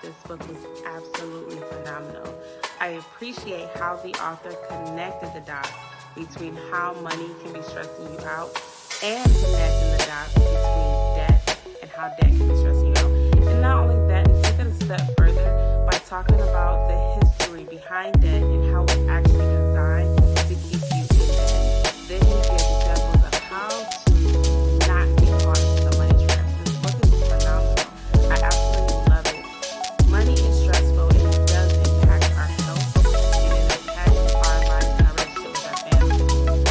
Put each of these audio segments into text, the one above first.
this book was absolutely phenomenal. I appreciate how the author connected the dots between how money can be stressing you out and connecting the dots between debt and how debt can be stressing you out. And not only that, he took it a step further by talking about the history behind debt and how it's actually designed to keep you in debt. Then he gives examples of how to not get caught into the money trap. This book is phenomenal. I absolutely love it. Money is stressful and it does impact our health and it impacts our lives and our relationship with our family.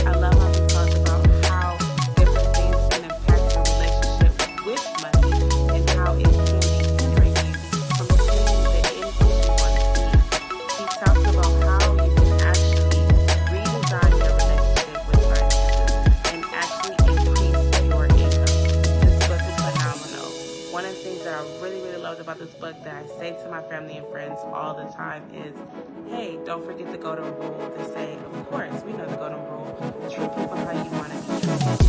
I love how he talks about how different things can impact your relationship with money and how it can be hindering you from seeing the increase you want to see. He talks about how you can actually redesign your relationship with finances and actually increase your income. This book is phenomenal. One of the things that I really, really loved about this book that I say to my family and friends all the time is, hey, don't forget the golden rule. They say, of course, we know the golden rule. Treat people how you want to be treated.